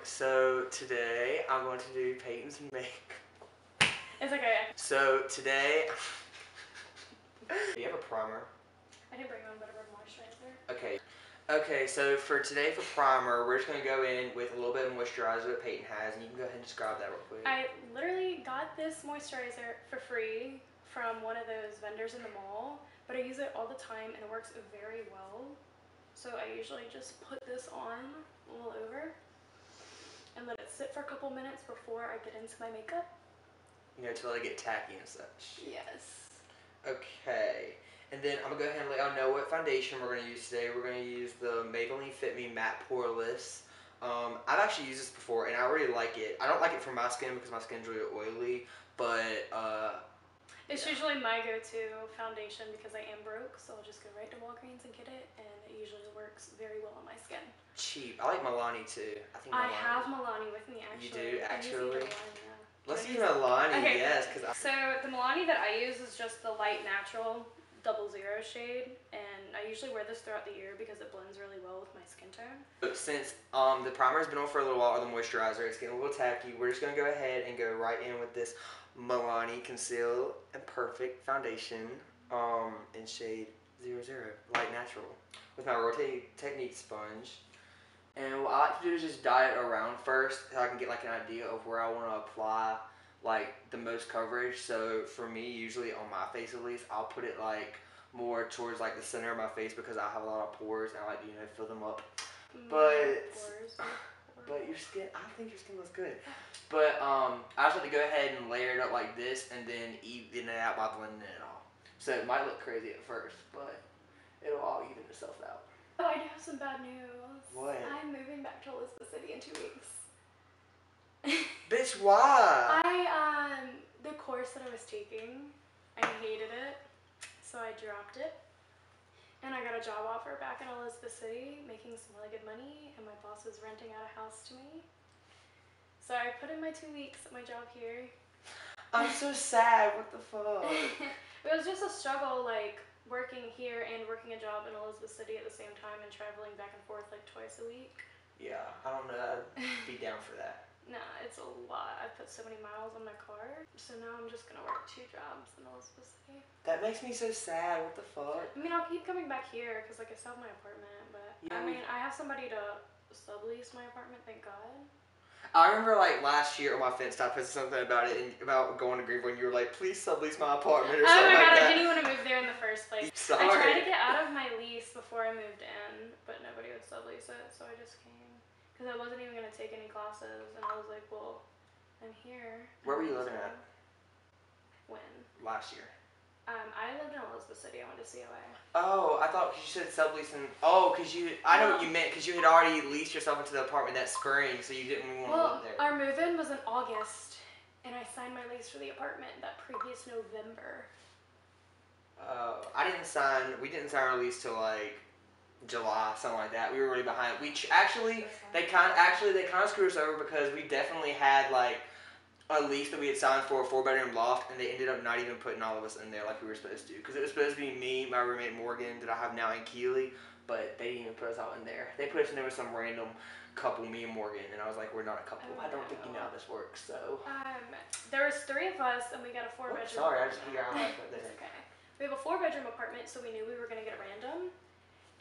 So today I'm going to do Peyton's makeup. It's okay. So today, do you have a primer? I didn't bring one, but I brought moisturizer. Okay. Okay, so for today for primer, we're just going to go in with a little bit of moisturizer that Peyton has, and you can go ahead and describe that real quick. I literally got this moisturizer for free from one of those vendors in the mall, but I use it all the time and it works very well. So I usually just put this on all over and let it sit for a couple minutes before I get into my makeup. You know, to let it get tacky and such. Yes. Okay. And then I'm going to go ahead and let y'all know what foundation we're going to use today. We're going to use the Maybelline Fit Me Matte Poreless. I've actually used this before, and I really like it. I don't like it for my skin because my skin's really oily, but it's usually my go-to foundation because I am broke, so I'll just go right to Walgreens and get it, and it usually works very well on my skin. Cheap. I like Milani too. I have Milani with me actually. You do, actually? Let's use Milani, Milani, yes. So the Milani that I use is just the light natural 00 shade, and I usually wear this throughout the year because it blends really well with my skin tone. Since the primer's been on for a little while, or the moisturizer, it's getting a little tacky, we're just going to go ahead and go right in with this Milani Conceal and Perfect Foundation in shade 00, light natural, with my Rotating Technique sponge. And what I like to do is just dot it around first so I can get like an idea of where I want to apply like the most coverage. So for me, usually on my face at least, I'll put it like more towards like the center of my face because I have a lot of pores and I like to, you know, fill them up. But your skin, I think your skin looks good. But I just have to go ahead and layer it up like this and then even it out by blending it all. So it might look crazy at first, but it'll all even itself out. Oh, I do have some bad news. What? I'm moving back to Elizabeth City in 2 weeks. Bitch, why? The course that I was taking, I hated it, so I dropped it. And I got a job offer back in Elizabeth City, making some really good money, and my boss was renting out a house to me. So I put in my 2 weeks at my job here. I'm so sad, what the fuck? It was just a struggle, like, working here and working a job in Elizabeth City at the same time and traveling back and forth like twice a week. Yeah, I don't know, I'd be down for that. Nah, it's a lot. I put so many miles on my car, so now I'm just gonna work 2 jobs in Elizabeth City. That makes me so sad, what the fuck? I mean, I'll keep coming back here because, like, I still have my apartment, but yeah, I mean, I have somebody to sublease my apartment, thank God. I remember like last year on my fence, I posted something about it and about going to Greenville, and you were like, "Please sublease my apartment" or something like that. Oh my god, I didn't even want to move there in the first place. Sorry. I tried to get out of my lease before I moved in, but nobody would sublease it, so I just came because I wasn't even gonna take any classes, and I was like, "Well, I'm here." Where were you living at? When? Last year. I lived in Elizabeth City. I went to COA. Oh, I thought you said subleasing. Oh, because I know what you meant, because you had already leased yourself into the apartment that spring, so you didn't want to live there. Our move-in was in August, and I signed my lease for the apartment that previous November. We didn't sign our lease till like July, something like that. We were really behind. They kind of screwed us over because we definitely had like a lease that we had signed for a 4-bedroom loft, and they ended up not even putting all of us in there like we were supposed to. Because it was supposed to be me, my roommate Morgan, that I have now in Keeley, but they didn't even put us all in there. They put us in there with some random couple, me and Morgan, and I was like, we're not a couple. Oh, I don't think you know how this works, so. There was 3 of us, and we got a 4-bedroom apartment. Sorry, I just figured out how to put this. It's okay. We have a 4-bedroom apartment, so we knew we were going to get a random.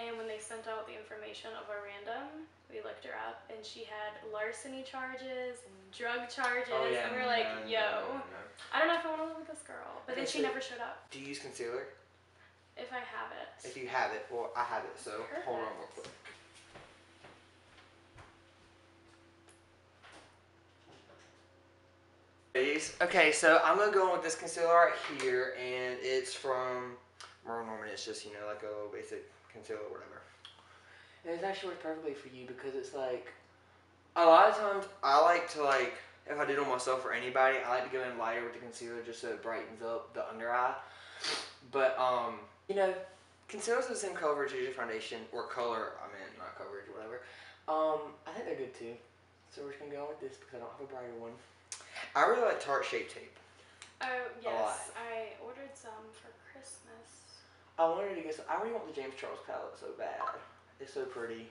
And when they sent out the information of our random, we looked her up, and she had larceny charges and drug charges, and we were like, yo, I don't know if I want to live with this girl. But then she never showed up. Do you use concealer? If I have it. If you have it, well, I have it, so Perfect. Hold on real quick. Okay, so I'm going to go in with this concealer right here, and it's from Merle Norman. It's just, you know, like a little basic concealer or whatever. And it actually works perfectly for you because it's like, a lot of times I like to like, if I do it on myself or anybody, I like to go in lighter with the concealer just so it brightens up the under eye. But, you know, concealers are the same coverage as your foundation, or color, I mean, not coverage, whatever. I think they're good too. So we're just going to go with this because I don't have a brighter one. I really like Tarte Shape Tape. Oh, yes. I ordered some for Christmas. I wanted to get some. I really want the James Charles palette so bad. It's so pretty.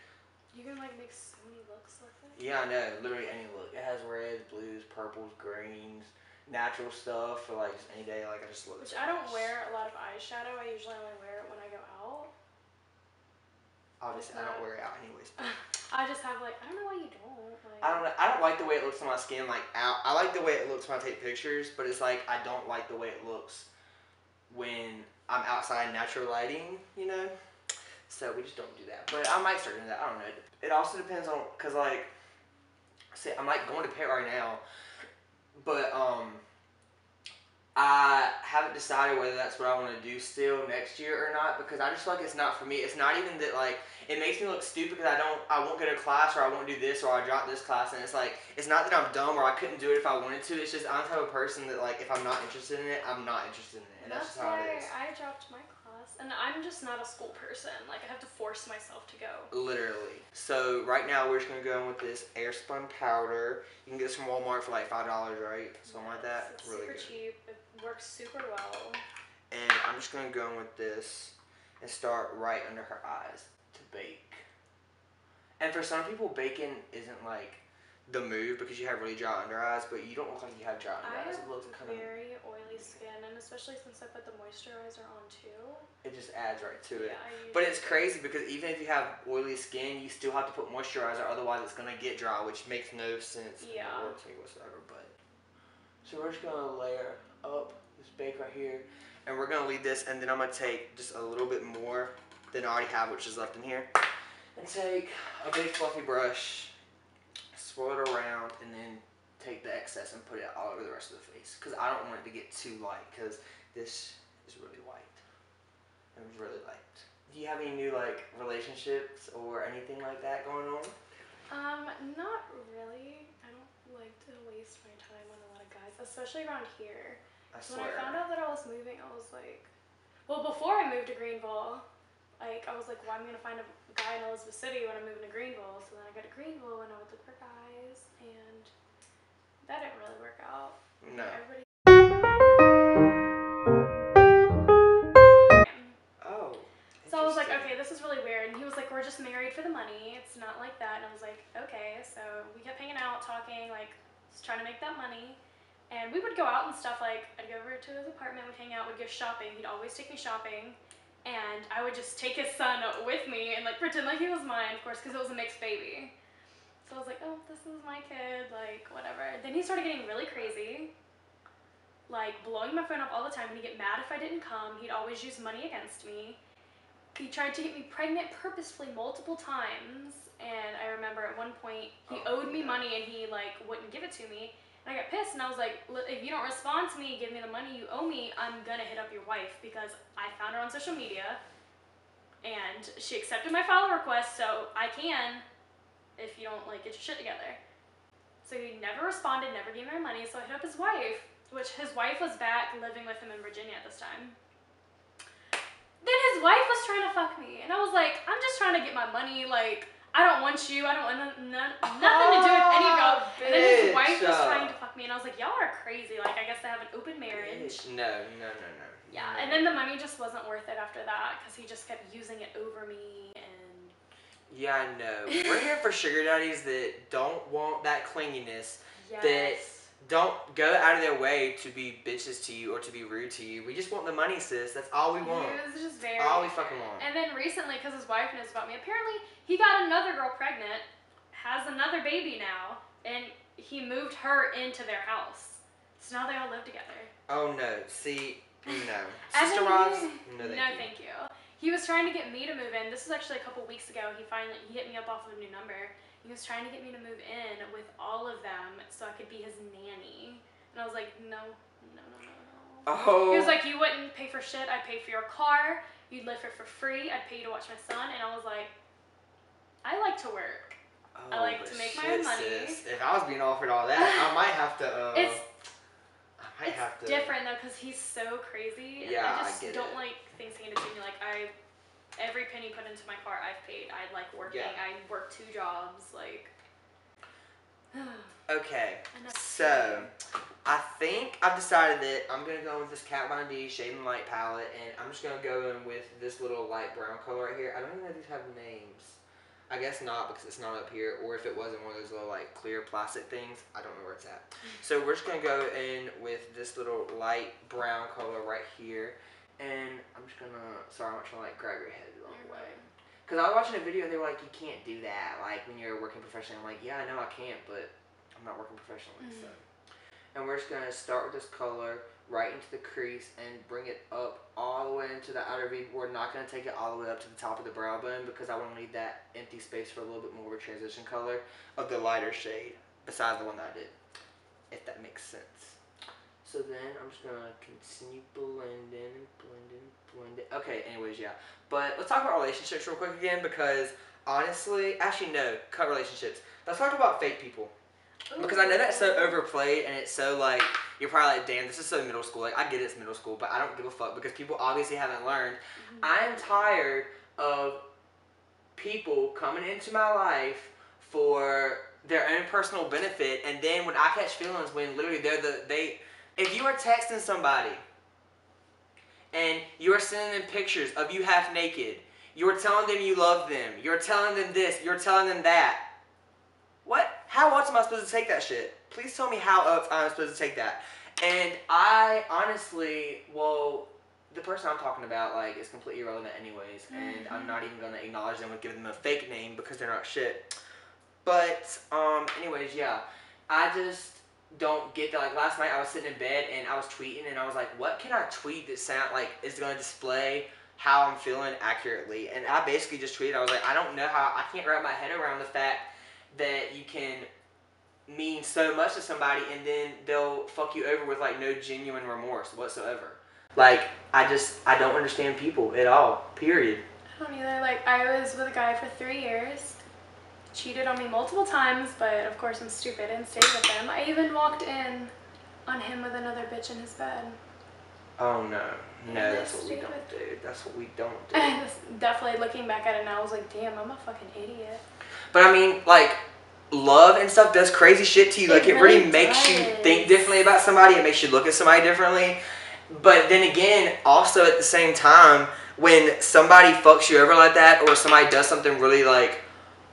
You can like make so many looks with it. Yeah, I know. Literally any look. It has reds, blues, purples, greens, natural stuff for like just any day. Like I just look. Which I don't wear a lot of eyeshadow. I usually only wear it when I go out. Obviously, I don't wear it out anyways. I just have like, I don't know why you don't. Like, I don't know. I don't like the way it looks on my skin. Like out. I like the way it looks when I take pictures, but it's like I don't like the way it looks when I'm outside in natural lighting. You know. So we just don't do that. But I might start doing that. I don't know. It also depends on, cause like, say I'm like going to pet right now, but I haven't decided whether that's what I want to do still next year or not, because I just feel like it's not for me. It's not even that, like, it makes me look stupid because I won't go to class, or I won't do this, or I drop this class, and it's like, it's not that I'm dumb or I couldn't do it if I wanted to. It's just I'm the type of person that, like, if I'm not interested in it, I'm not interested in it, and that's just how it is. I dropped my class, and I'm just not a school person. Like, I have to force myself to go. Literally. So right now we're just gonna go in with this air spun powder. You can get this from Walmart for like $5, right? Something like that. It's really super good. cheap. It works super well. And I'm just gonna go in with this and start right under her eyes to bake. And for some people, baking isn't like the move because you have really dry under eyes, but you don't look like you have dry under eyes. I It looks have kind of very oily skin, and especially since I put the moisturizer on too. it just adds right to it. Yeah, But it's crazy because even if you have oily skin, you still have to put moisturizer, otherwise it's gonna get dry, which makes no sense in the world to me whatsoever. But so we're just gonna layer up this bake right here, and we're gonna leave this, and then I'm gonna take just a little bit more than I already have, which is left in here, and take a big fluffy brush, swirl it around, and then take the excess and put it all over the rest of the face, because I don't want it to get too light, because this is really white. It was really light. Do you have any new like relationships or anything like that going on? Not really. I don't like to waste my time on a lot of guys, especially around here. I When I swear. found out that I was moving, I was like, well, before I moved to Greenville, like I was like, well, I'm gonna find a guy in Elizabeth City when I'm moving to Greenville. So then I got to Greenville and I would look for guys, and that didn't really work out. No. Everybody. Oh. So I was like, okay, this is really weird. And he was like, we're just married for the money. It's not like that. And I was like, okay. So we kept hanging out, talking, like, just trying to make that money. And we would go out and stuff. Like, I'd go over to his apartment, we'd hang out, we'd go shopping. He'd always take me shopping. And I would just take his son with me and, like, pretend like he was mine, of course, because it was a mixed baby. So I was like, oh, this is my kid, like, whatever. Then he started getting really crazy, like, blowing my phone up all the time. And he'd get mad if I didn't come. He'd always use money against me. He tried to get me pregnant purposefully multiple times, and I remember at one point he owed me money and he like wouldn't give it to me, and I got pissed and I was like, if you don't respond to me, give me the money you owe me, I'm gonna hit up your wife, because I found her on social media and she accepted my follow request, so I can if you don't like get your shit together. So he never responded, never gave me my money, so I hit up his wife, which his wife was back living with him in Virginia at this time. Then his wife was trying to fuck me, and I was like, I'm just trying to get my money, like, I don't want you, I don't want nothing to do with any of y'all. And then his wife was trying to fuck me, and I was like, y'all are crazy, like, I guess they have an open marriage. No. Yeah, and then the money just wasn't worth it after that, because he just kept using it over me, and... Yeah, I know. We're here for sugar daddies that don't want that clinginess, that don't go out of their way to be bitches to you or to be rude to you. We just want the money, sis. That's all we want. It was just very all we fucking want. And then recently, because his wife knows about me, apparently he got another girl pregnant, has another baby now, and he moved her into their house. So now they all live together. Oh no. See, no. Sister wives? No, thank you. He was trying to get me to move in. This was actually a couple weeks ago. He hit me up off of a new number. He was trying to get me to move in with all of them so I could be his nanny. And I was like, no. Oh. He was like, you wouldn't pay for shit. I'd pay for your car. You'd live here for free. I'd pay you to watch my son. And I was like, I like to work. I like to make my own money. Sis. If I was being offered all that, I might have to. It's different though, because he's so crazy. Yeah, I just get don't it. like things handed to me. Like, every penny put into my car, I've paid. I like working. Yeah. I work 2 jobs. Like. Okay. So, I think I've decided that I'm gonna go with this Kat Von D Shade and Light palette, and I'm just gonna go in with this little light brown color right here. I don't even know if these have names. I guess not because it's not up here, or if it wasn't one of those little like clear plastic things, I don't know where it's at. So we're just gonna go in with this little light brown color right here, and I'm just gonna. Sorry, I'm not trying to like grab your head the wrong way. Cause I was watching a video and they were like, you can't do that. Like when you're working professionally, I'm like, yeah, I know I can't, but I'm not working professionally, so. And we're just gonna start with this color right into the crease and bring it up all the way into the outer V. We're not gonna take it all the way up to the top of the brow bone because I want to leave that empty space for a little bit more of a transition color of the lighter shade besides the one that I did, if that makes sense. So then I'm just gonna continue blending and blending, blending. Okay, anyways, yeah. But let's talk about relationships real quick again because honestly, actually no, cut relationships. Let's talk about fake people. Because I know that's so overplayed and it's so like, you're probably like, damn, this is so middle school. Like, I get it's middle school, but I don't give a fuck because people obviously haven't learned. I'm tired of people coming into my life for their own personal benefit, and then when I catch feelings when literally if you are texting somebody and you are sending them pictures of you half naked, you're telling them you love them, you're telling them this, you're telling them that. What? How else am I supposed to take that shit? Please tell me how else I'm supposed to take that. And I honestly, well, the person I'm talking about, like, is completely irrelevant anyways. And I'm not even going to acknowledge them with giving them a fake name because they're not shit. But, anyways, yeah. I just don't get that. Like, last night I was sitting in bed and I was tweeting and I was like, what can I tweet that sound like is going to display how I'm feeling accurately? And I basically just tweeted, I was like, I don't know how, I can't wrap my head around the fact that you can mean so much to somebody and then they'll fuck you over with like no genuine remorse whatsoever. Like, I don't understand people at all, period. I don't either. Like, I was with a guy for 3 years, cheated on me multiple times, but of course I'm stupid and stayed with him. I even walked in on him with another bitch in his bed. Oh no, that's what we don't do. That's what we don't do. Definitely looking back at it now, I was like, damn, I'm a fucking idiot. But I mean, like, love and stuff does crazy shit to you. Like, it really makes you think differently about somebody. It makes you look at somebody differently. But then again, also at the same time, when somebody fucks you over like that, or somebody does something really like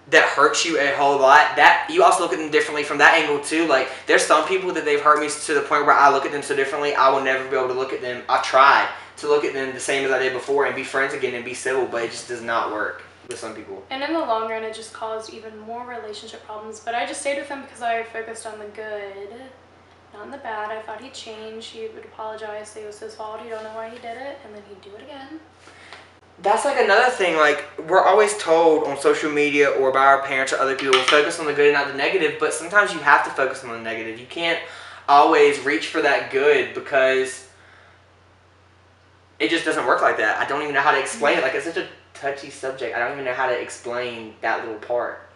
that hurts you a whole lot, that you also look at them differently from that angle too. Like, there's some people that they've hurt me to the point where I look at them so differently, I will never be able to look at them. I've tried to look at them the same as I did before and be friends again and be civil, but it just does not work with some people. And in the long run, it just caused even more relationship problems. But I just stayed with him because I focused on the good, not on the bad. I thought he'd change. He would apologize, say it was his fault. He don't know why he did it, and then he'd do it again. That's like another thing. Like, we're always told on social media or by our parents or other people, focus on the good and not the negative. But sometimes you have to focus on the negative. You can't always reach for that good because it just doesn't work like that. I don't even know how to explain it. Like, it's such a touchy subject. I don't even know how to explain that little part.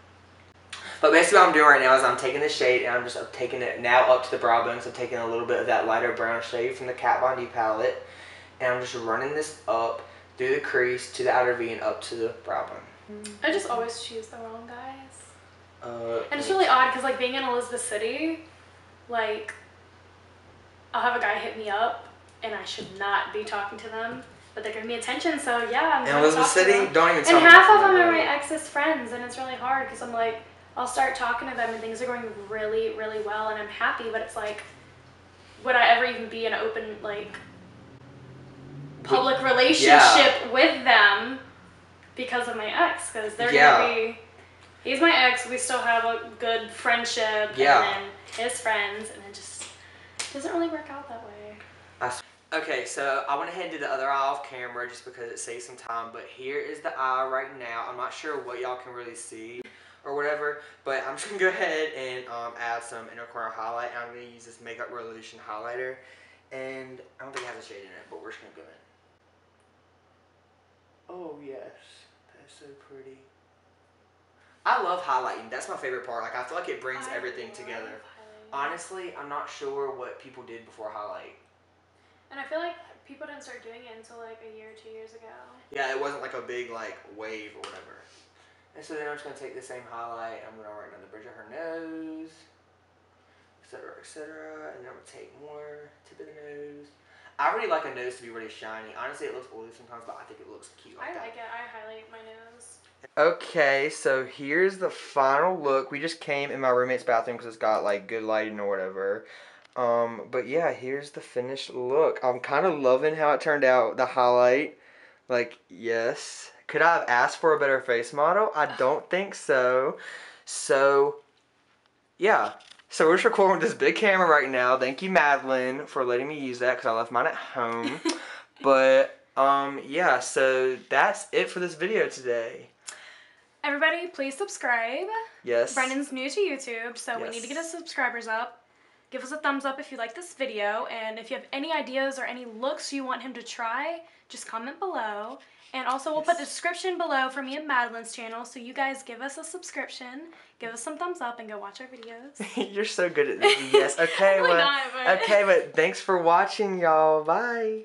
But basically what I'm doing right now is I'm taking this shade and I'm taking it now up to the brow bone. So I'm taking a little bit of that lighter brown shade from the Kat Von D palette. And I'm just running this up through the crease to the outer V and up to the brow bone. I just always choose the wrong guys. And it's really odd because, like, being in Elizabeth City, like, I'll have a guy hit me up and I should not be talking to them, but they're giving me attention, so yeah, I'm in Elizabeth City, don't even tell me. And half of them are my ex's friends, and it's really hard because I'm like, I'll start talking to them and things are going really, really well and I'm happy, but it's like, would I ever even be in an open, like, public relationship with them because of my ex? Because they're gonna be, he's my ex, we still have a good friendship, and then his friends, and it just doesn't really work out that way. Okay, so I went ahead and did the other eye off camera just because it saves some time, but here is the eye right now. I'm not sure what y'all can really see or whatever, but I'm just going to go ahead and add some inner corner highlight. And I'm going to use this Makeup Revolution highlighter, and I don't think it has a shade in it, but we're just going to go in. Oh yes, that's so pretty. I love highlighting. That's my favorite part. Like, I feel like it brings everything together. Honestly, I'm not sure what people did before highlight. And I feel like people didn't start doing it until like a year or 2 years ago. Yeah, it wasn't like a big like wave or whatever. And so then I'm just going to take the same highlight. I'm going to write on the bridge of her nose, etc., etc. And then I'm going to take more tip of the nose. I really like a nose to be really shiny. Honestly, it looks oily sometimes, but I think it looks cute like that. I like it. I highlight my nose. Okay, so here's the final look. We just came in my roommate's bathroom because it's got like good lighting or whatever. But yeah, here's the finished look. I'm kind of loving how it turned out. The highlight, like, yes. Could I have asked for a better face model? I don't think so. So, yeah. So we're just recording with this big camera right now. Thank you, Madeline, for letting me use that because I left mine at home. But, yeah, so that's it for this video today. Everybody, please subscribe. Yes. Brendan's new to YouTube, so we Yes. need to get his subscribers up. Give us a thumbs up if you like this video, and if you have any ideas or any looks you want him to try, just comment below. And also, we'll put the description below for me and Madeline's channel, so you guys give us a subscription, give us some thumbs up, and go watch our videos. You're so good at this. Yes. Okay. I'm really well. not, but... Okay, but thanks for watching, y'all. Bye.